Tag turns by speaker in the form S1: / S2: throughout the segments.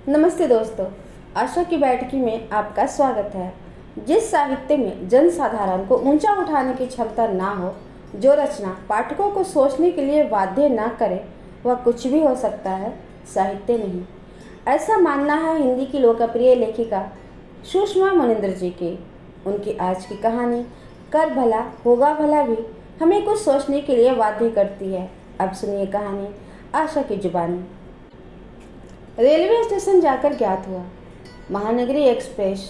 S1: नमस्ते दोस्तों, आशा की बैठकी में आपका स्वागत है। जिस साहित्य में जन साधारण को ऊंचा उठाने की क्षमता ना हो, जो रचना पाठकों को सोचने के लिए बाध्य ना करे, वह कुछ भी हो सकता है, साहित्य नहीं। ऐसा मानना है हिंदी की लोकप्रिय लेखिका सुषमा मुनिंद्र जी की। उनकी आज की कहानी कर भला होगा भला भी हमें कुछ सोचने के लिए बाध्य करती है। अब सुनिए कहानी आशा की जुबानी। रेलवे स्टेशन जाकर ज्ञात हुआ महानगरी एक्सप्रेस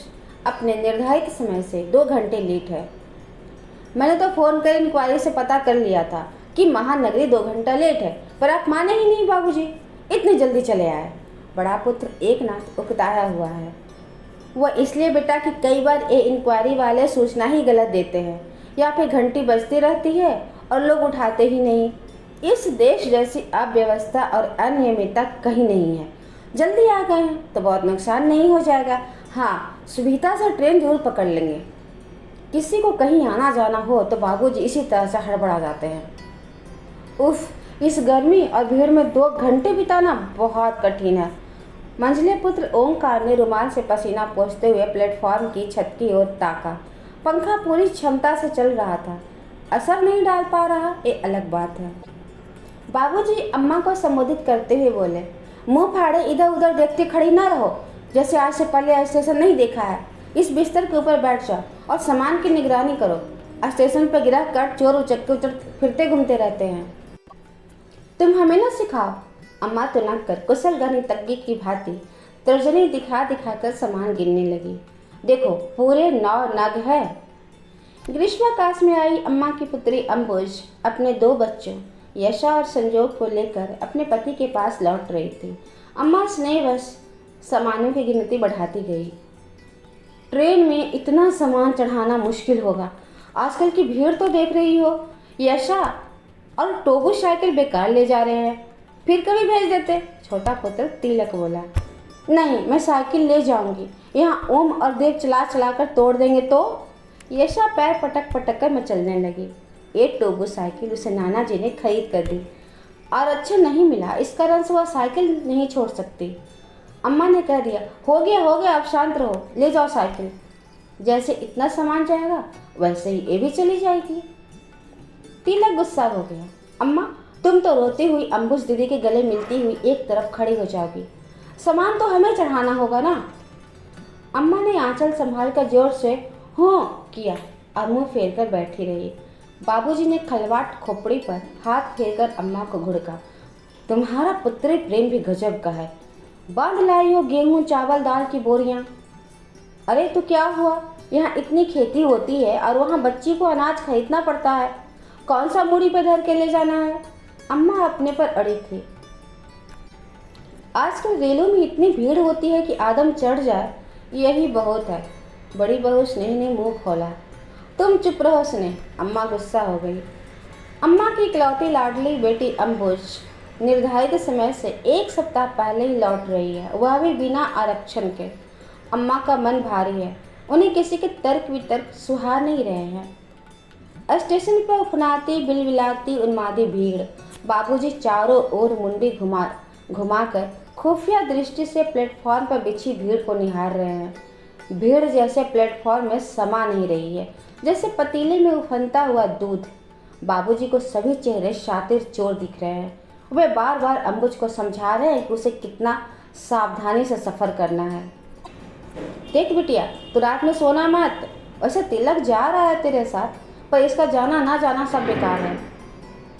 S1: अपने निर्धारित समय से 2 घंटे लेट है। मैंने तो फ़ोन कर इंक्वायरी से पता कर लिया था कि महानगरी 2 घंटा लेट है, पर आप माने ही नहीं बाबूजी, इतनी जल्दी चले आए। बड़ा पुत्र एकनाथ उकताया हुआ है। वह इसलिए बेटा कि कई बार ये इंक्वायरी वाले सूचना ही गलत देते हैं, या फिर घंटी बजती रहती है और लोग उठाते ही नहीं। इस देश जैसी अव्यवस्था और अनियमितता कहीं नहीं है। जल्दी आ गए हैं तो बहुत नुकसान नहीं हो जाएगा। हाँ, सुविधा से ट्रेन जरूर पकड़ लेंगे। किसी को कहीं आना जाना हो तो बाबूजी इसी तरह से हड़बड़ा जाते हैं। उफ, इस गर्मी और भीड़ में 2 घंटे बिताना बहुत कठिन है। मंझले पुत्र ओंकार ने रुमाल से पसीना पोंछते हुए प्लेटफॉर्म की छत की ओर ताका। पंखा पूरी क्षमता से चल रहा था, असर नहीं डाल पा रहा, ये अलग बात है। बाबूजी अम्मा को संबोधित करते हुए बोले, मुंह फाड़े इधर उधर देखते खड़ी ना रहो, जैसे आज से पहले स्टेशन नहीं देखा है। इस बिस्तर के ऊपर बैठ जाओ और सामान की निगरानी करो। स्टेशन पर गिरा कर चोर उचक्के उचक फिरते घूमते रहते हैं। तुम हमें ना सिखाओ। अम्मा तुनक कर कुशल गणितज्ञ की भांति तर्जनी दिखा दिखाकर सामान गिनने लगी। देखो, पूरे 9 नग है। ग्रीष्माकाश में आई अम्मा की पुत्री अम्बुज अपने 2 बच्चों यशा और संजोग को लेकर अपने पति के पास लौट रही थी। अम्मा स्नेहवश सामानों की गिनती बढ़ाती गई। ट्रेन में इतना सामान चढ़ाना मुश्किल होगा। आजकल की भीड़ तो देख रही हो। यशा और टोबू साइकिल बेकार ले जा रहे हैं, फिर कभी भेज देते। छोटा पुत्र तिलक बोला, नहीं, मैं साइकिल ले जाऊंगी। यहाँ ओम और देव चला चला कर तोड़ देंगे तो। यशा पैर पटक पटक कर मचलने लगी। एक टोबू साइकिल उसे नाना जी ने खरीद कर दी और अच्छा नहीं मिला, इस कारण से वह साइकिल नहीं छोड़ सकती। अम्मा ने कह दिया, हो गया, अब शांत रहो, ले जाओ साइकिल। जैसे इतना सामान जाएगा वैसे ही ये भी चली जाएगी। तिलक गुस्सा हो गया। अम्मा, तुम तो रोती हुई अम्बुज दीदी के गले मिलती हुई एक तरफ खड़ी हो जाओगी। सामान तो हमें चढ़ाना होगा ना। अम्मा ने आंचल संभाल कर जोर से हाँ किया और मुँह फेर कर बैठी रही। बाबूजी ने खलवाट खोपड़ी पर हाथ फेरकर अम्मा को घुड़का, तुम्हारा पुत्री प्रेम भी गजब का है। बांध लाई हो गेहूं चावल दाल की बोरियां। अरे तो क्या हुआ, यहाँ इतनी खेती होती है और वहाँ बच्ची को अनाज खरीदना पड़ता है। कौन सा मूड़ी पे धर के ले जाना है। अम्मा अपने पर अड़ी थी। आजकल रेलों में इतनी भीड़ होती है कि आदम चढ़ जाए, यही बहुत है। बड़ी बहू स्नेह ने मुंह खोला। तुम चुप रहो स्नेह, अम्मा गुस्सा हो गई। अम्मा की इकलौती लाडली बेटी अम्बुज निर्धारित समय से 1 सप्ताह पहले ही लौट रही है, वह भी बिना आरक्षण के। अम्मा का मन भारी है, उन्हें किसी के तर्क वितर्क सुहा नहीं रहे हैं। स्टेशन पर उफनाती बिलबिलाती उन्मादी भीड़। बाबूजी चारों ओर मुंडी घुमाकर खुफिया दृष्टि से प्लेटफॉर्म पर बिछी भीड़ को निहार रहे हैं। भीड़ जैसे प्लेटफॉर्म में समा नहीं रही है, जैसे पतीले में उफनता हुआ दूध। बाबूजी को सभी चेहरे शातिर चोर दिख रहे हैं। वे बार बार अम्बुज को समझा रहे हैं कि उसे कितना सावधानी से सफ़र करना है। देख बिटिया, तू रात में सोना मत। वैसे तिलक जा रहा है तेरे साथ, पर इसका जाना ना जाना सब बेकार है।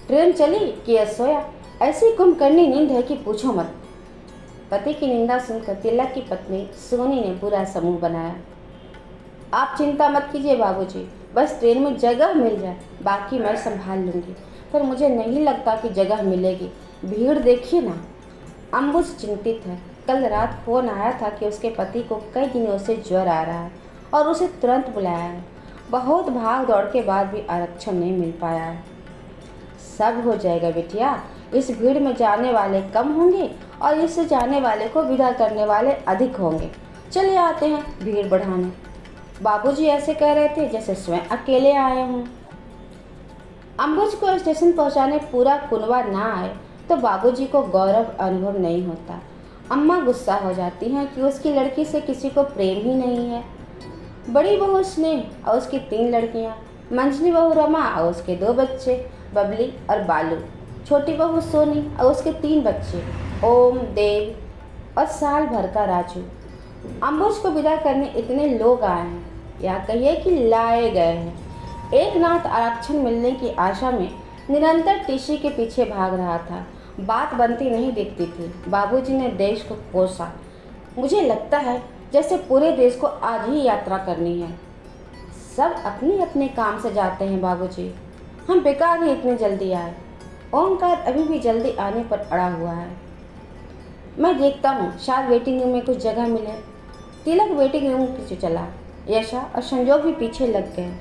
S1: ट्रेन चली कि यह सोया, ऐसी कुंभकर्णी नींद है कि पूछो मत। पति की निंदा सुनकर तिलक की पत्नी सोनी ने बुरा समूह बनाया। आप चिंता मत कीजिए बाबूजी, बस ट्रेन में जगह मिल जाए, बाकी मैं संभाल लूँगी। पर मुझे नहीं लगता कि जगह मिलेगी, भीड़ देखिए ना। अम्बुज चिंतित है। कल रात फ़ोन आया था कि उसके पति को कई दिनों से ज्वर आ रहा है और उसे तुरंत बुलाया है। बहुत भाग दौड़ के बाद भी आरक्षण नहीं मिल पाया है। सब हो जाएगा बिटिया, इस भीड़ में जाने वाले कम होंगे और इससे जाने वाले को विदा करने वाले अधिक होंगे। चले आते हैं भीड़ बढ़ाने। बाबूजी ऐसे कह रहे थे जैसे स्वयं अकेले आए हों। अम्बुज को स्टेशन पहुंचाने पूरा कुनवा ना आए तो बाबूजी को गौरव अनुभव नहीं होता। अम्मा गुस्सा हो जाती हैं कि उसकी लड़की से किसी को प्रेम ही नहीं है। बड़ी बहू स्नेह और उसकी 3 लड़कियां, मंझली बहू रमा और उसके 2 बच्चे बबली और बालू, छोटी बहू सोनी और उसके 3 बच्चे ओम, देव और साल भर का राजू। अम्बुज को विदा करने इतने लोग आए हैं, या कहिए कि लाए गए हैं। एक नाथ आरक्षण मिलने की आशा में निरंतर टीसी के पीछे भाग रहा था। बात बनती नहीं दिखती थी। बाबूजी ने देश को कोसा। मुझे लगता है जैसे पूरे देश को आज ही यात्रा करनी है। सब अपने अपने काम से जाते हैं बाबूजी, हम बेकार ही इतने जल्दी आए। ओंकार अभी भी जल्दी आने पर अड़ा हुआ है। मैं देखता हूँ शायद वेटिंग रूम में कुछ जगह मिले। तिलक वेटिंग रूम पीछे चला। यशा और संजोग भी पीछे लग गए।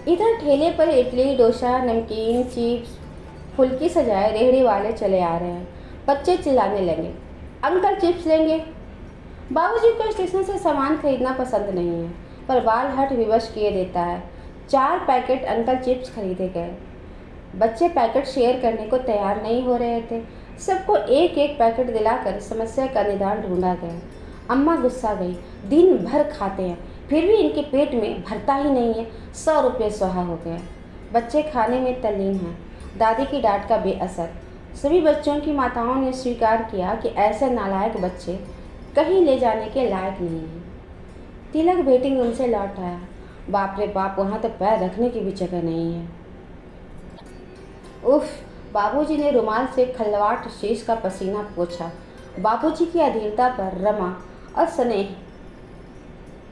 S1: इधर ठेले पर इडली, डोसा, नमकीन, चिप्स, फुल्की सजाए रेहड़ी वाले चले आ रहे हैं। बच्चे चिल्लाने लगे, अंकल चिप्स लेंगे। बाबूजी को स्टेशन से सामान खरीदना पसंद नहीं है, पर बाल हट विवश किए देता है। 4 पैकेट अंकल चिप्स खरीदे गए। बच्चे पैकेट शेयर करने को तैयार नहीं हो रहे थे। सबको एक एक पैकेट दिलाकर समस्या का निदान ढूंढा गया। अम्मा गुस्सा गई। दिन भर खाते हैं, फिर भी इनके पेट में भरता ही नहीं है। 100 रुपये स्वाहा हो गए। बच्चे खाने में तल्लीन हैं। दादी की डांट का बेअसर। सभी बच्चों की माताओं ने स्वीकार किया कि ऐसे नालायक बच्चे कहीं ले जाने के लायक नहीं हैं। तिलक वेटिंग रूम से लौट आया। बाप रे बाप, वहाँ तो पैर रखने की भी जगह नहीं है। उफ! बाबूजी ने रुमाल से खलवाट शेष का पसीना पोंछा। बाबूजी की अधीरता पर रमा और स्नेह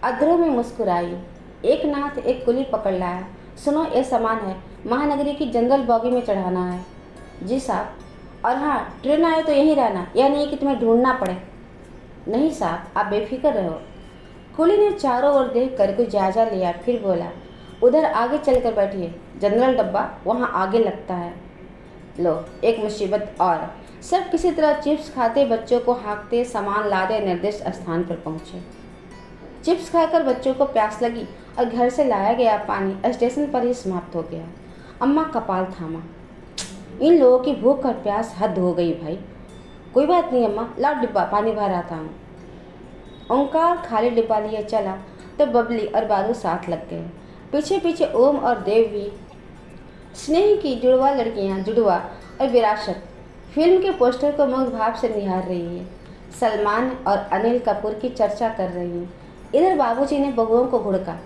S1: अधरों में मुस्कुराई। एक नाथ एक कुली पकड़ लाया। सुनो, ये सामान है, महानगरी की जनरल बॉगी में चढ़ाना है। जी साहब। और हाँ, ट्रेन आए तो यहीं रहना, यह नहीं कि तुम्हें ढूंढना पड़े। नहीं साहब, आप बेफिक्र रहो। कुली ने चारों ओर देख कर कुछ जायजा लिया, फिर बोला, उधर आगे चलकर बैठिए, जनरल डब्बा वहाँ आगे लगता है। लो, एक मुसीबत और। सब किसी तरह चिप्स खाते, बच्चों को हाँकते, सामान लादे निर्दिष्ट स्थान पर पहुँचे। चिप्स खाकर बच्चों को प्यास लगी और घर से लाया गया पानी स्टेशन पर ही समाप्त हो गया। अम्मा कपाल थामा। इन लोगों की भूख और प्यास हद हो गई भाई। कोई बात नहीं अम्मा, लाओ डिब्बा, पानी भर आता हूँ। ओंकार खाली डिब्बा लिए चला तो बबली और बालू साथ लग गए। पीछे पीछे ओम और देव भी। स्नेह की जुड़वा लड़कियाँ जुड़वा और विरासत फिल्म के पोस्टर को मुग्ध भाव से निहार रही है। सलमान और अनिल कपूर की चर्चा कर रही हैं। इधर बाबूजी ने बहुओं को घुड़का,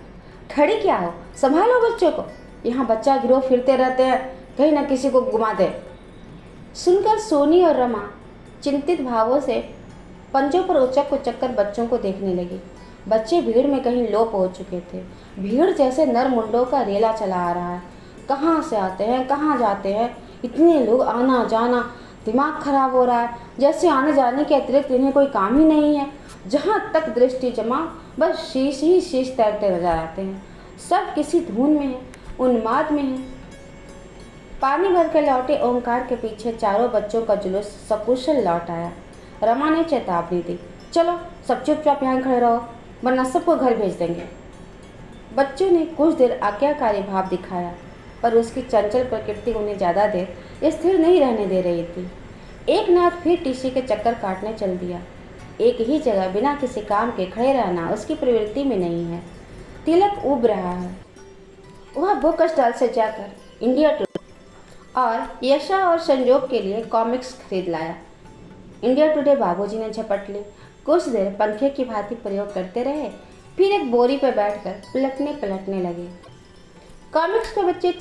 S1: खड़ी क्या हो, संभालो बच्चों को, यहाँ बच्चा गिरोह फिरते रहते हैं, कहीं ना किसी को घुमा दे। सुनकर सोनी और रमा चिंतित भावों से पंजों पर उचक उचक कर बच्चों को देखने लगी। बच्चे भीड़ में कहीं लोप हो चुके थे। भीड़ जैसे नर मुंडों का रेला चला आ रहा है। कहाँ से आते हैं, कहाँ जाते हैं, इतने लोग आना जाना, दिमाग खराब हो रहा है। जैसे आने जाने के अतिरिक्त इन्हें कोई काम ही नहीं है। जहाँ तक दृष्टि जमा, बस शीश ही शीश तैरते नजर आते हैं। सब किसी धुन में है, उन्माद में है। पानी भर कर लौटे ओंकार के पीछे चारों बच्चों का जुलूस सकुशल लौट आया। रमा ने चेतावनी दी, चलो सब चुपचाप यहाँ खड़े रहो, वरना सबको घर भेज देंगे। बच्चों ने कुछ देर आज्ञाकारी भाव दिखाया, पर उसकी चंचल प्रकृति उन्हें ज़्यादा देर स्थिर नहीं रहने दे रही थी। एक नाथ फिर टीसी के चक्कर काटने चल दिया। एक ही जगह बिना किसी काम के खड़े रहना उसकी प्रवृत्ति में नहीं है। तिलक ऊब रहा है। वह बुक स्टॉल से जाकर इंडिया टुडे और यशा और संजोग के लिए कॉमिक्स खरीद लाया। इंडिया टुडे बाबूजी ने झपट ली। कुछ देर पंखे की भांति प्रयोग करते रहे, फिर एक बोरी पर बैठकर पलटने पलटने लगे। कॉमिक्स को बच्चे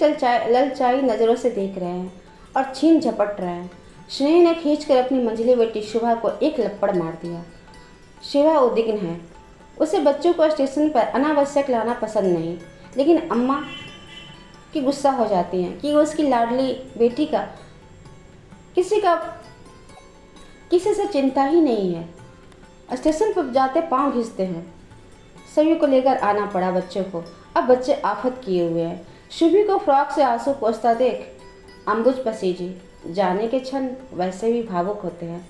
S1: ललचाई नज़रों से देख रहे हैं और छीन झपट रहे हैं। स्नेह ने खींचकर अपनी मंझली बेटी शुभा को एक लपड़ मार दिया। शिवा उद्विग्न है। उसे बच्चों को स्टेशन पर अनावश्यक लाना पसंद नहीं, लेकिन अम्मा की गुस्सा हो जाती हैं कि उसकी लाडली बेटी का किसी से चिंता ही नहीं है। स्टेशन पर जाते पाँव घिसते हैं। सभी को लेकर आना पड़ा बच्चों को। अब बच्चे आफत किए हुए हैं। शुभी को फ्रॉक से आंसू पोंछता देख अम्बुज पसीजी। जाने के क्षण वैसे भी भावुक होते हैं।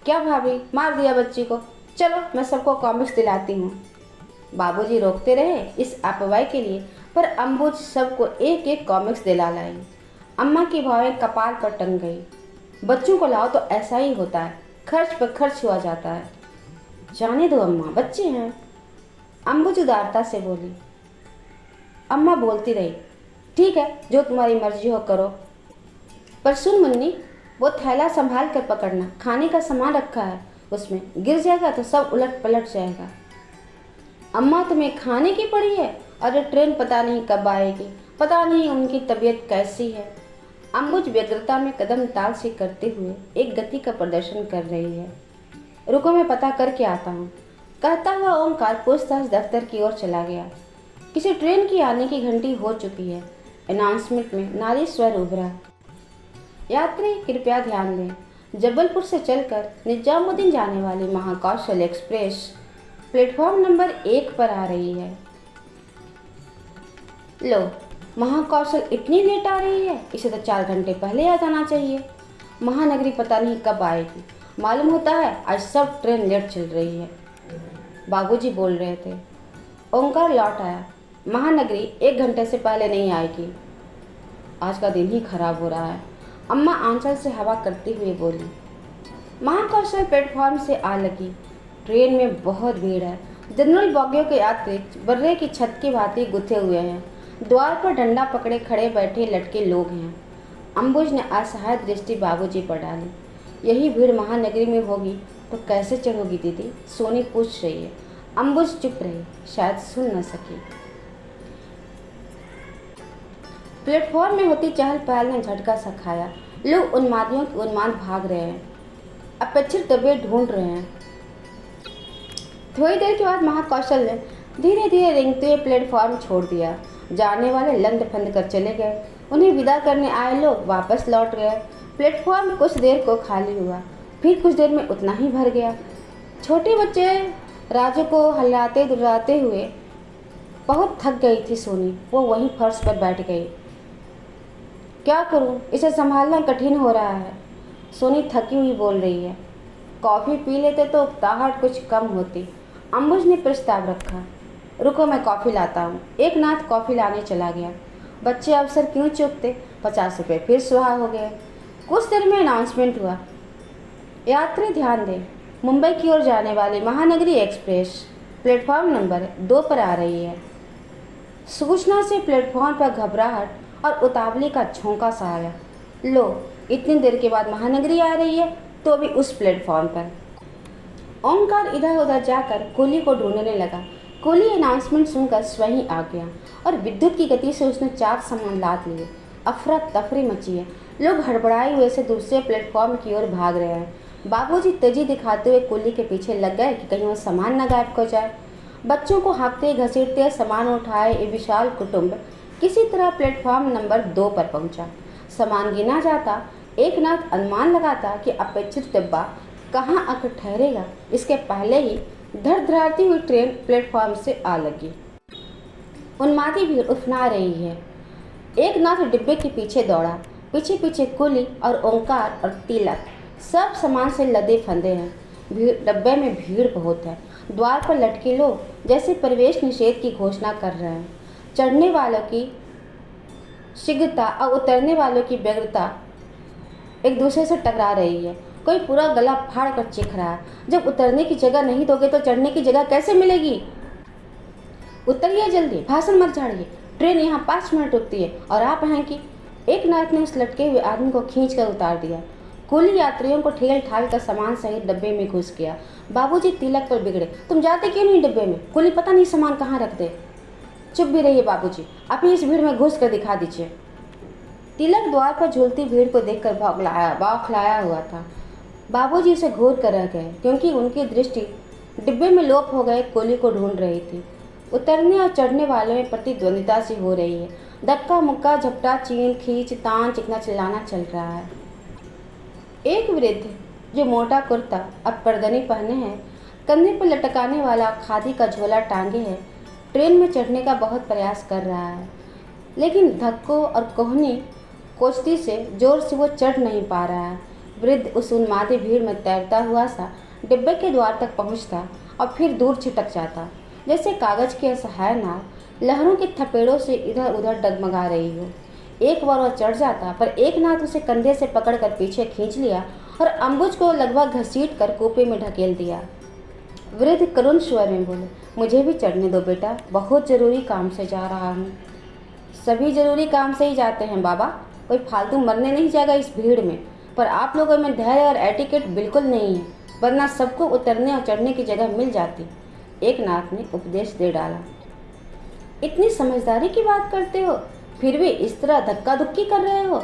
S1: क्या भाभी, मार दिया बच्ची को, चलो मैं सबको कॉमिक्स दिलाती हूँ। बाबूजी रोकते रहे इस अपवाय के लिए, पर अम्बुज सबको एक एक कॉमिक्स दिला लाई। अम्मा की भावें कपाल पर टंग गई। बच्चों को लाओ तो ऐसा ही होता है, खर्च पर खर्च हुआ जाता है। जाने दो अम्मा, बच्चे हैं। अम्बुज उदारता से बोली। अम्मा बोलती रही, ठीक है, जो तुम्हारी मर्जी हो करो। पर सुन मुन्नी, वो थैला संभाल कर पकड़ना, खाने का सामान रखा है उसमें, गिर जाएगा तो सब उलट पलट जाएगा। अम्मा तुम्हें खाने की पड़ी है? अरे ट्रेन पता नहीं कब आएगी, पता नहीं उनकी तबीयत कैसी है। अम्बुज व्यग्रता में कदम ताल से करते हुए एक गति का प्रदर्शन कर रही है। रुको, मैं पता करके आता हूँ, कहता हुआ ओंकार पूछताछ दफ्तर की ओर चला गया। किसी ट्रेन की आने की घंटी हो चुकी है। अनाउंसमेंट में नारी स्वर उभरा। यात्री कृपया ध्यान दें, जबलपुर से चलकर निजामुद्दीन जाने वाली महाकौशल एक्सप्रेस प्लेटफॉर्म नंबर 1 पर आ रही है। लो, महाकौशल इतनी लेट आ रही है, इसे तो 4 घंटे पहले आ जाना चाहिए। महानगरी पता नहीं कब आएगी, मालूम होता है आज सब ट्रेन लेट चल रही है। बाबूजी बोल रहे थे। ओंकार लौट आया। महानगरी 1 घंटे से पहले नहीं आएगी। आज का दिन ही खराब हो रहा है, अम्मा आंचल से हवा करती हुई बोली। महाकौशल प्लेटफॉर्म से आ लगी। ट्रेन में बहुत भीड़ है। जनरल बोगियों के यात्री बर्रे की छत की भांति गुथे हुए हैं। द्वार पर डंडा पकड़े खड़े बैठे लटके लोग हैं। अम्बुज ने असहाय दृष्टि बाबूजी पर डाली। यही भीड़ महानगरी में होगी तो कैसे चढ़ोगी दीदी? सोनी पूछ रही है। अम्बुज चुप रही, शायद सुन न सकी। प्लेटफॉर्म में होती चहल पहल ने झटका सा खाया। लोग उन्मादियों के उन्माद भाग रहे हैं, अपेक्षित डब्बे ढूंढ रहे हैं। थोड़ी देर के बाद महाकौशल ने धीरे धीरे रेंगते हुए प्लेटफॉर्म छोड़ दिया। जाने वाले लंद फंद कर चले गए। उन्हें विदा करने आए लोग वापस लौट गए। प्लेटफॉर्म कुछ देर को खाली हुआ, फिर कुछ देर में उतना ही भर गया। छोटे बच्चे राजू को हिलाते दुर्राते हुए बहुत थक गई थी सोनी। वो वहीं फर्श पर बैठ गई। क्या करूं, इसे संभालना कठिन हो रहा है, सोनी थकी हुई बोल रही है। कॉफ़ी पी लेते तो उकताहट कुछ कम होती। अम्बुज ने प्रस्ताव रखा। रुको, मैं कॉफ़ी लाता हूँ। एक नाथ कॉफ़ी लाने चला गया। बच्चे अवसर क्यों चूकते? 50 रुपये फिर सुहा हो गए। कुछ देर में अनाउंसमेंट हुआ। यात्री ध्यान दें, मुंबई की ओर जाने वाली महानगरी एक्सप्रेस प्लेटफॉर्म नंबर 2 पर आ रही है। सूचना से प्लेटफॉर्म पर घबराहट और उतावली का झोंका सा आया। लो, इतनी देर के बाद महानगरी आ रही है, तो भी उस प्लेटफॉर्म पर। ओंकार इधर उधर जाकर कुली को ढूंढने लगा। कुली अनाउंसमेंट सुनकर स्वयं आ गया और विद्युत की गति से उसने 4 सामान लाद लिए। अफरा तफरी मची है। लोग हड़बड़ाए हुए से दूसरे प्लेटफॉर्म की ओर भाग रहे हैं। बाबूजी तेजी दिखाते हुए कुली के पीछे लग गए कि कहीं वो सामान न गायब हो जाए। बच्चों को हाँकते घसीटते सामान उठाए ये विशाल कुटुंब किसी तरह प्लेटफॉर्म नंबर 2 पर पहुंचा। सामान गिना जाता। एक नाथ अनुमान लगाता कि अपेक्षित डिब्बा कहाँ आकर ठहरेगा, इसके पहले ही धड़धड़ाती हुई ट्रेन प्लेटफॉर्म से आ लगी। उन्मादी भीड़ उफना रही है। एक नाथ डिब्बे के पीछे दौड़ा। पीछे पीछे कुली और ओंकार और तिलक सब सामान से लदे फंदे हैं। डब्बे में भीड़ बहुत है। द्वार पर लटके लोग जैसे प्रवेश निषेध की घोषणा कर रहे हैं। चढ़ने वालों की शीघ्रता और उतरने वालों की व्यग्रता एक दूसरे से टकरा रही है। कोई पूरा गला फाड़ कर चीख रहा है। जब उतरने की जगह नहीं दोगे तो चढ़ने की जगह कैसे मिलेगी? उतरिए जल्दी, भाषण मत झाड़िए, ट्रेन यहाँ 5 मिनट रुकती है और आप हैं कि। एक नाथ ने उस लटके हुए आदमी को खींच कर उतार दिया। कुली यात्रियों को ठेल ठाल कर सामान सहित डब्बे में घुस गया। बाबूजी तिलक पर बिगड़े। तुम जाते क्यों नहीं डिब्बे में? कुली पता नहीं सामान कहाँ रख दे। चुप भी रहिए बाबूजी, अभी इस भीड़ में घुस कर दिखा दीजिए। तिलक द्वार पर झूलती भीड़ को देखकर बौखलाया हुआ था। बाबूजी उसे घूर कर रह गए क्योंकि उनकी दृष्टि डिब्बे में लोप हो गए कुली को ढूंढ रही थी। उतरने और चढ़ने वालों में प्रतिद्वंदिता सी हो रही है। धक्का मुक्का झपटा चीन खींच तान चिकना चिल्लाना चल रहा है। एक वृद्ध जो मोटा कुर्ता अब पर्दनी पहने हैं, कंधे पर लटकाने वाला खादी का झोला टांगे है, ट्रेन में चढ़ने का बहुत प्रयास कर रहा है, लेकिन धक्कों और कोहनी कोश्ती से जोर से वो चढ़ नहीं पा रहा है। वृद्ध उस उन्मादी भीड़ में तैरता हुआ सा डिब्बे के द्वार तक पहुंचता और फिर दूर छिटक जाता, जैसे कागज की असहाय नाव लहरों के थपेड़ों से इधर उधर डगमगा रही हो। एक बार वह चढ़ जाता, पर एक नाथ उसे कंधे से पकड़कर पीछे खींच लिया और अम्बुज को लगभग घसीट कर कूपे में ढकेल दिया। वृद्ध करुण स्वर में बोले, मुझे भी चढ़ने दो बेटा, बहुत ज़रूरी काम से जा रहा हूँ। सभी ज़रूरी काम से ही जाते हैं बाबा, कोई फालतू मरने नहीं जाएगा इस भीड़ में। पर आप लोगों में धैर्य और एटिकेट बिल्कुल नहीं है, वरना सबको उतरने और चढ़ने की जगह मिल जाती। एक नाथ ने उपदेश दे डाला। इतनी समझदारी की बात करते हो, फिर भी इस तरह धक्का धुक्की कर रहे हो।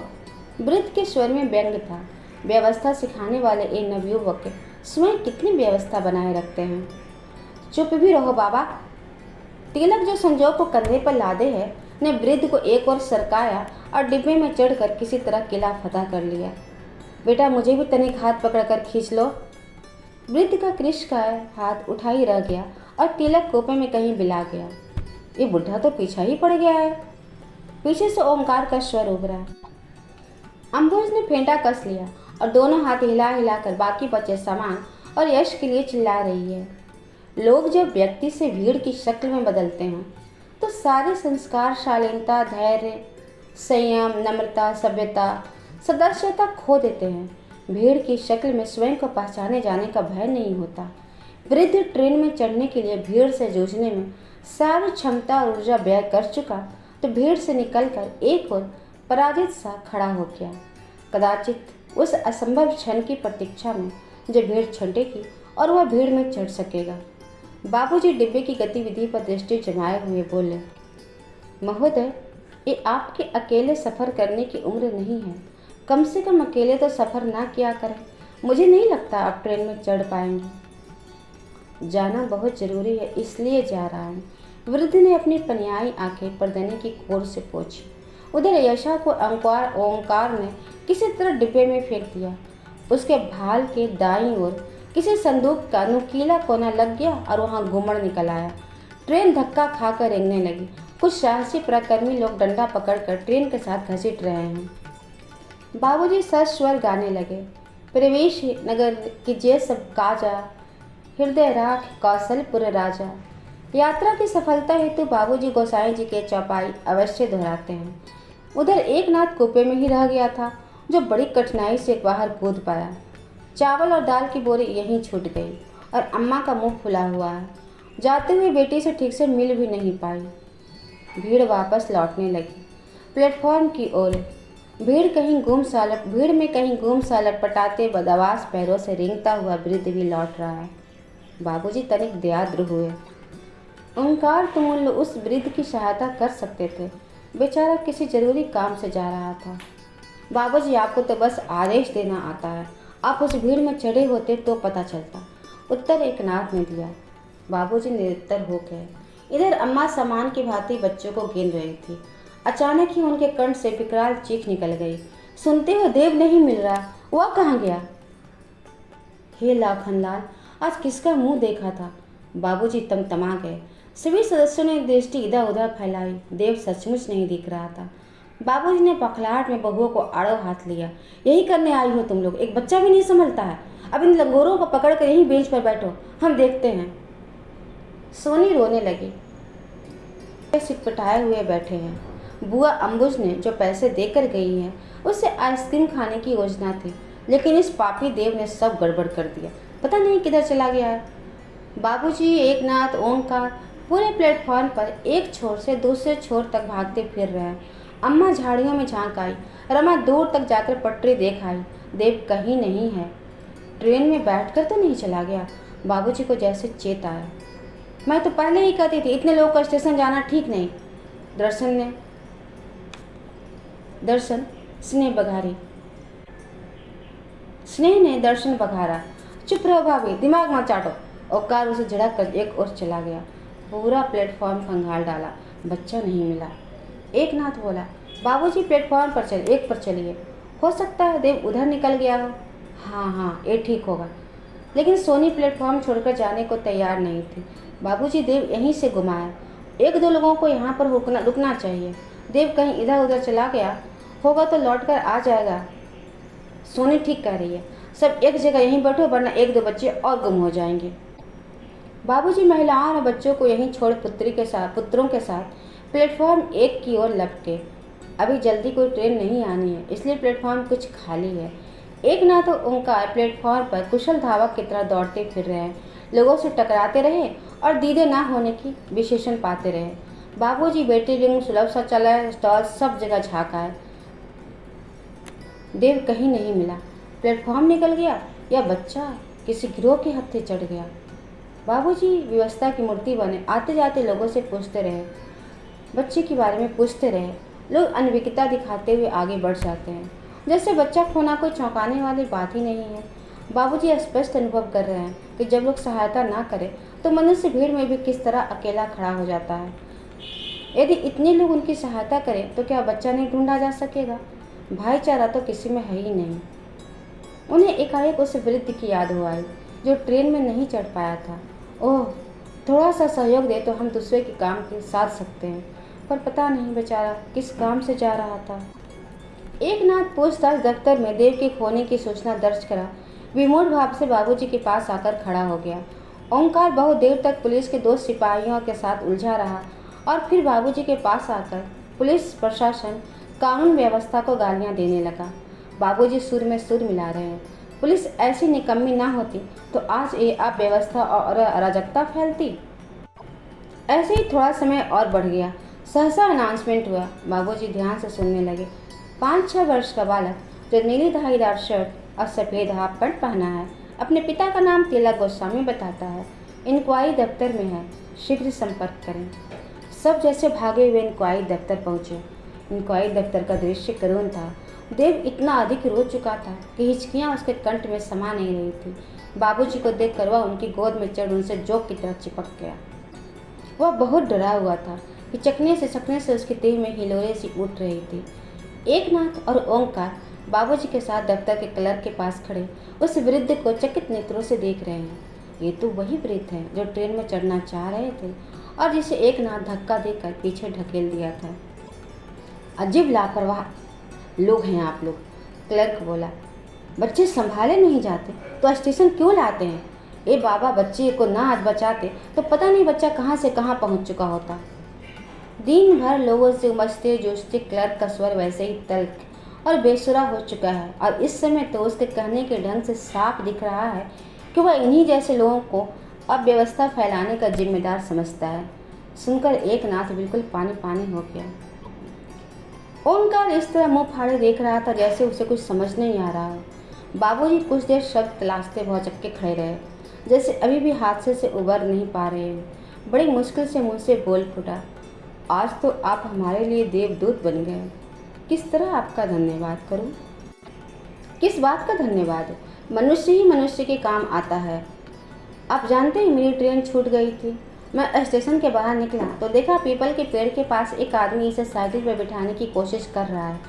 S1: वृद्ध के स्वर में व्यंग्य था। व्यवस्था सिखाने वाले इन नवयुवक स्वयं कितनी व्यवस्था बनाए रखते हैं। चुप भी रहो बाबा। तिलक जो संजोग को कंधे पर लादे है ने वृद्ध को एक और सरकाया और डिब्बे में चढ़कर किसी तरह किला फतह कर लिया। बेटा मुझे भी तनिक हाथ पकड़कर खींच लो। वृद्ध का कृष्णकाय हाथ उठा ही रह गया और तिलक कोपे में कहीं बिला गया। ये बुढ़ा तो पीछा ही पड़ गया है। पीछे से ओंकार का स्वर उभरा। अम्बुज ने फेंटा कस लिया और दोनों हाथ हिला हिलाकर बाकी बचे सामान और यश के लिए चिल्ला रही है। लोग जब व्यक्ति से भीड़ की शक्ल में बदलते हैं तो सारे संस्कार, शालीनता, धैर्य, संयम, नम्रता, सभ्यता, सदस्यता खो देते हैं। भीड़ की शक्ल में स्वयं को पहचाने जाने का भय नहीं होता। वृद्ध ट्रेन में चढ़ने के लिए भीड़ से जूझने में सारी क्षमता और ऊर्जा व्यय कर चुका तो भीड़ से निकलकर एक और पराजित सा खड़ा हो गया, कदाचित उस असंभव क्षण की प्रतीक्षा में जो भीड़ छंटेगी और वह भीड़ में चढ़ सकेगा। बाबूजी डिब्बे की गतिविधि पर दृष्टि जमाए हुए बोले, महोदय, ये आपके अकेले सफ़र करने की उम्र नहीं है। कम से कम अकेले तो सफ़र ना किया करें। मुझे नहीं लगता आप ट्रेन में चढ़ पाएंगे। जाना बहुत ज़रूरी है, इसलिए जा रहा हूँ। वृद्ध ने अपनी पनियाई आंखें पर्दने की कोर से पोंछी। उधर यशा को ओंकार ने किसी तरह डिब्बे में फेंक दिया। उसके भाल के दाईं ओर किसी संदूक का नुकीला कोना लग गया और वहाँ घूमड़ निकल आया। ट्रेन धक्का खाकर रेंगने लगी। कुछ साहसी प्रकर्मी लोग डंडा पकड़कर ट्रेन के साथ घसीट रहे हैं। बाबूजी सस्वर गाने लगे, प्रवेश नगर की जय सब काजा, हृदय राख कौशलपुर राजा। यात्रा की सफलता हेतु बाबूजी गोसाई जी के चौपाई अवश्य दोहराते हैं। उधर एक नाथ कूपे में ही रह गया था, जो बड़ी कठिनाई से बाहर कूद पाया। चावल और दाल की बोरी यहीं छूट गई और अम्मा का मुंह फुला हुआ है। जाते हुए बेटी से ठीक से मिल भी नहीं पाई। भीड़ वापस लौटने लगी प्लेटफॉर्म की ओर। भीड़ में कहीं गुम सा लटपटाते बदवास पैरों से रेंगता हुआ वृद्ध भी लौट रहा है। बाबूजी तनिक दयाद्र हुए। ओंकार तुमुल उस वृद्ध की सहायता कर सकते थे, बेचारा किसी जरूरी काम से जा रहा था। बाबूजी, आपको तो बस आदेश देना आता है, आप उस भीड़ में चढ़े होते तो पता चलता, उत्तर एक नाथ ने दिया। बाबूजी निरुत्तर हो गए। इधर अम्मा सामान की भांति बच्चों को गिन रही थी। अचानक ही उनके कंठ से विकराल चीख निकल गई, सुनते हो देव नहीं मिल रहा, वह कहाँ गया? हे लाखनलाल, आज किसका मुंह देखा था? बाबूजी तमतमा गए। सभी सदस्यों ने दृष्टि इधर उधर फैलाई। देव सचमुच नहीं दिख रहा था। बाबूजी ने बखलाहट में बहुओं को आड़ो हाथ लिया। यही करने आई हो तुम लोग? एक बच्चा भी नहीं संभलता है। अब इन लंगोरों को पकड़कर यहीं बेंच पर बैठो, हम देखते हैं। सोनी रोने लगी। सिटपटाए हुए बैठे हैं। बुआ अम्बुज ने जो पैसे देकर गई है उससे आइसक्रीम खाने की योजना थी, लेकिन इस पापी देव ने सब गड़बड़ कर दिया। पता नहीं किधर चला गया है। बाबूजी, एक नाथ, ओंकार पूरे प्लेटफॉर्म पर एक छोर से दूसरे छोर तक भागते फिर रहे हैं। अम्मा झाड़ियों में झांक आई। रमा दूर तक जाकर पटरी देख आई। देव कहीं नहीं है। ट्रेन में बैठकर तो नहीं चला गया? बाबूजी को जैसे चेत आया। मैं तो पहले ही कहती थी, इतने लोगों का स्टेशन जाना ठीक नहीं। दर्शन स्नेह ने दर्शन बघारा। चुप रहो भाभी, दिमाग मत चाटो। ओंकार उसे झड़क कर एक ओर चला गया। पूरा प्लेटफॉर्म खंगाल डाला, बच्चा नहीं मिला। एक नाथ बोला, बाबूजी प्लेटफॉर्म पर एक पर चलिए, हो सकता है देव उधर निकल गया हो। हाँ, ये ठीक होगा। लेकिन सोनी प्लेटफॉर्म छोड़कर जाने को तैयार नहीं थी। बाबूजी, देव यहीं से घुमाया। एक दो लोगों को यहाँ पर रुकना चाहिए। देव कहीं इधर उधर चला गया होगा तो लौटकर आ जाएगा। सोनी ठीक कह रही है, सब एक जगह यहीं बैठो, वरना एक दो बच्चे और गुम हो जाएंगे। बाबूजी महिलाओं और बच्चों को यहीं छोड़ पुत्रों के साथ प्लेटफॉर्म एक की ओर लपके। अभी जल्दी कोई ट्रेन नहीं आनी है, इसलिए प्लेटफॉर्म कुछ खाली है। एक ना तो ओंकार प्लेटफॉर्म पर कुशल धावक की तरह दौड़ते फिर रहे हैं, लोगों से टकराते रहे और दीदे ना होने की विशेषण पाते रहे। बाबूजी वेटिंग रूम, सुलभ शौचालय, स्टॉल सब जगह झाँका है। देव कहीं नहीं मिला। प्लेटफॉर्म निकल गया या बच्चा किसी गिरोह के हत्थे चढ़ गया। बाबूजी व्यवस्था की मूर्ति बने आते जाते लोगों से पूछते रहे, बच्चे के बारे में पूछते रहे। लोग अनभिज्ञता दिखाते हुए आगे बढ़ जाते हैं, जैसे बच्चा खोना कोई चौंकाने वाली बात ही नहीं है। बाबूजी स्पष्ट अनुभव कर रहे हैं कि जब लोग सहायता ना करें तो मनुष्य भीड़ में भी किस तरह अकेला खड़ा हो जाता है। यदि इतने लोग उनकी सहायता करें तो क्या बच्चा नहीं ढूंढा जा सकेगा? भाईचारा तो किसी में है ही नहीं। उन्हें एकाएक उस वृद्ध की याद हो आई जो ट्रेन में नहीं चढ़ पाया था। ओह, थोड़ा सा सहयोग दे तो हम दूसरे के काम के साथ सकते हैं, पर पता नहीं बेचारा किस काम से जा रहा था। एक नाथ पूछताछ दफ्तर में देव के खोने की सूचना दर्ज करा विमूढ़ भाव से बाबूजी के पास आकर खड़ा हो गया। ओंकार बहुत देर तक पुलिस के 2 सिपाहियों के साथ उलझा रहा और फिर बाबूजी के पास आकर पुलिस प्रशासन, कानून व्यवस्था को गालियां देने लगा। बाबूजी सुर में सुर मिला रहे हैं। पुलिस ऐसी निकम्मी ना होती तो आज ये अव्यवस्था और अराजकता फैलती। ऐसे ही थोड़ा समय और बढ़ गया। सहसा अनाउंसमेंट हुआ। बाबूजी ध्यान से सुनने लगे। 5-6 वर्ष का बालक जो नीली धारीदार शर्ट और सफ़ेद हाफ पैंट पहना है, अपने पिता का नाम तिलक गोस्वामी बताता है। इंक्वायरी दफ्तर में है, शीघ्र संपर्क करें। सब जैसे भागे हुए इंक्वायरी दफ्तर पहुँचे। इंक्वायरी दफ्तर का दृश्य करुण था। देव इतना अधिक रो चुका था कि हिचकियाँ उसके कंठ में समा नहीं रही थी। बाबूजी को देखकर वह उनकी गोद में चढ़ उनसे जोक की तरह चिपक गया। वह बहुत डरा हुआ था। हिचकने से उसकी देह में हिलोरे सी उठ रही थी। एकनाथ और ओंकार बाबूजी के साथ दफ्तर के क्लर्क के पास खड़े उस वृद्ध को चकित नेत्रों से देख रहे हैं। ये तो वही वृद्ध है जो ट्रेन में चढ़ना चाह रहे थे और जिसे एकनाथ धक्का देकर पीछे ढकेल दिया था। अजीब लापरवाह लोग हैं आप लोग, क्लर्क बोला। बच्चे संभाले नहीं जाते तो स्टेशन क्यों लाते हैं? ये बाबा बच्चे को ना आज बचाते तो पता नहीं बच्चा कहाँ से कहाँ पहुँच चुका होता। दिन भर लोगों से उमजते जूझते क्लर्क का स्वर वैसे ही तल्ख और बेसुरा हो चुका है और इस समय तो उसके कहने के ढंग से साफ दिख रहा है कि वह इन्हीं जैसे लोगों को अव्यवस्था फैलाने का जिम्मेदार समझता है। सुनकर एकनाथ बिल्कुल पानी पानी हो गया। ओंकार इस तरह मुंह फाड़े देख रहा था जैसे उसे कुछ समझ नहीं आ रहा हो। बाबूजी कुछ देर शब्द तलाशते भौचक्के खड़े रहे, जैसे अभी भी हादसे से उबर नहीं पा रहे हो। बड़ी मुश्किल से मुंह से बोल फूटा, आज तो आप हमारे लिए देवदूत बन गए। किस तरह आपका धन्यवाद करूं? किस बात का धन्यवाद? मनुष्य ही मनुष्य के काम आता है। आप जानते हैं मेरी ट्रेन छूट गई थी। मैं स्टेशन के बाहर निकला तो देखा पीपल के पेड़ के पास एक आदमी इसे साइकिल पर बिठाने की कोशिश कर रहा है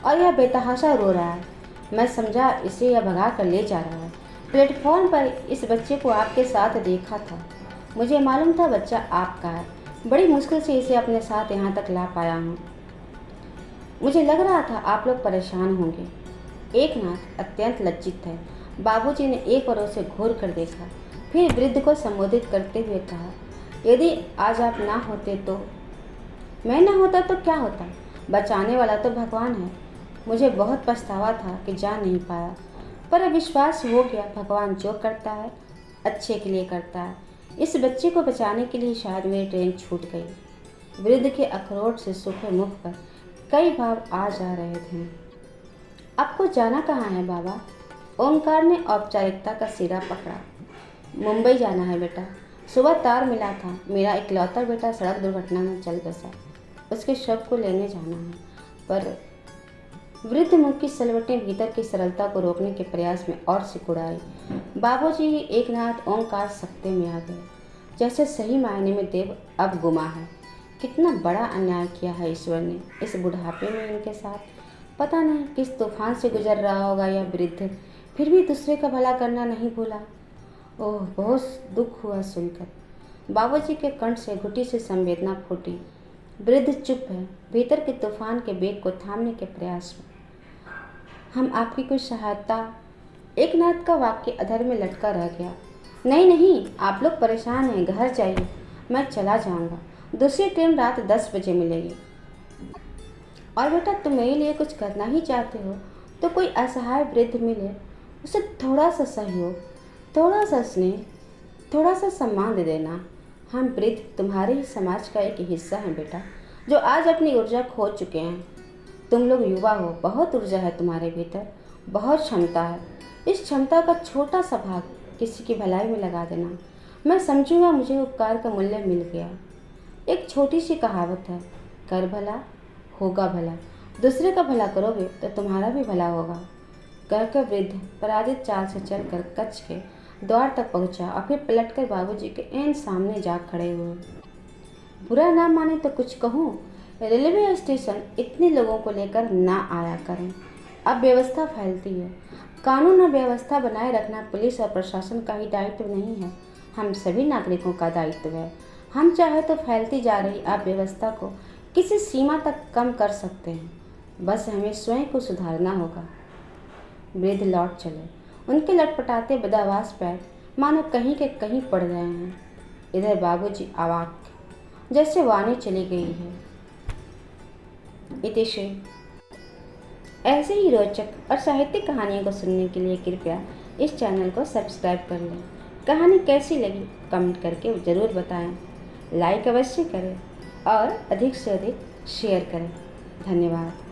S1: और यह बेतहाशा रो रहा है। मैं समझा इसे यह भगा कर ले जा रहा है। प्लेटफॉर्म पर इस बच्चे को आपके साथ देखा था। मुझे मालूम था बच्चा आपका है। बड़ी मुश्किल से इसे अपने साथ यहाँ तक ला पाया हूँ। मुझे लग रहा था आप लोग परेशान होंगे। एकनाथ अत्यंत लज्जित थे। बाबूजी ने एक बार उसे घूर कर देखा, फिर वृद्ध को संबोधित करते हुए कहा, यदि आज आप ना होते तो? मैं ना होता तो क्या होता? बचाने वाला तो भगवान है। मुझे बहुत पछतावा था कि जा नहीं पाया, पर अब विश्वास हो गया भगवान जो करता है अच्छे के लिए करता है। इस बच्चे को बचाने के लिए शायद मेरी ट्रेन छूट गई। वृद्ध के अखरोट से सूखे मुख पर कई भाव आ जा रहे थे। आपको जाना कहाँ है बाबा? ओंकार ने औपचारिकता का सिरा पकड़ा। मुंबई जाना है बेटा। सुबह तार मिला था। मेरा इकलौता बेटा सड़क दुर्घटना में चल बसा। उसके शव को लेने जाना है। पर वृद्ध मुख की सलवटें भीतर की सरलता को रोकने के प्रयास में और सिकुड़ाई। बाबूजी एकनाथ ओंकार सकते में आ गए, जैसे सही मायने में देव अब गुमा है। कितना बड़ा अन्याय किया है ईश्वर ने इस बुढ़ापे में इनके साथ। पता नहीं किस तूफान से गुजर रहा होगा यह वृद्ध, फिर भी दूसरे का भला करना नहीं भूला। ओह, बहुत दुख हुआ सुनकर। बाबूजी के कंठ से घुटी से संवेदना फूटी। वृद्ध चुप है, भीतर के तूफान के बेग को थामने के प्रयास में। हम आपकी कुछ सहायता। एकनाथ का वाक्य अधर में लटका रह गया। नहीं नहीं, आप लोग परेशान हैं, घर जाइए, मैं चला जाऊंगा। दूसरी ट्रेन रात 10 बजे मिलेगी। और बेटा तुम मेरे लिए कुछ करना ही चाहते हो तो कोई असहाय वृद्ध मिले, उसे थोड़ा सा सहयोग, थोड़ा सा स्नेह, थोड़ा सा सम्मान दे देना। हम वृद्ध तुम्हारे ही समाज का एक हिस्सा हैं बेटा, जो आज अपनी ऊर्जा खो चुके हैं। तुम लोग युवा हो, बहुत ऊर्जा है तुम्हारे भीतर, बहुत क्षमता है। इस क्षमता का छोटा सा भाग किसी की भलाई में लगा देना, मैं समझूंगा मुझे उपकार का मूल्य मिल गया। एक छोटी सी कहावत है, कर भला होगा भला, दूसरे का भला करोगे तो तुम्हारा भी भला होगा। कहकर वृद्ध पराजित चाल से चलकर कक्ष के द्वार तक पहुंचा और फिर पलटकर बाबूजी के ऐन सामने जा खड़े हुए। बुरा ना माने तो कुछ कहूँ, रेलवे स्टेशन इतने लोगों को लेकर ना आया करें। अब व्यवस्था फैलती है, कानून और व्यवस्था बनाए रखना पुलिस और प्रशासन का ही दायित्व नहीं है, हम सभी नागरिकों का दायित्व है। हम चाहे तो फैलती जा रही अव्यवस्था को किसी सीमा तक कम कर सकते हैं, बस हमें स्वयं को सुधारना होगा। वृद्ध लौट चले, उनके लटपटाते बदहवास पैर मानो कहीं के कहीं पड़ गए हैं। इधर बाबूजी अवाक, जैसे वाणी चली गई है। इतिश्री। ऐसे ही रोचक और साहित्यिक कहानियों को सुनने के लिए कृपया इस चैनल को सब्सक्राइब कर लें। कहानी कैसी लगी कमेंट करके ज़रूर बताएं, लाइक अवश्य करें और अधिक से अधिक शेयर करें। धन्यवाद।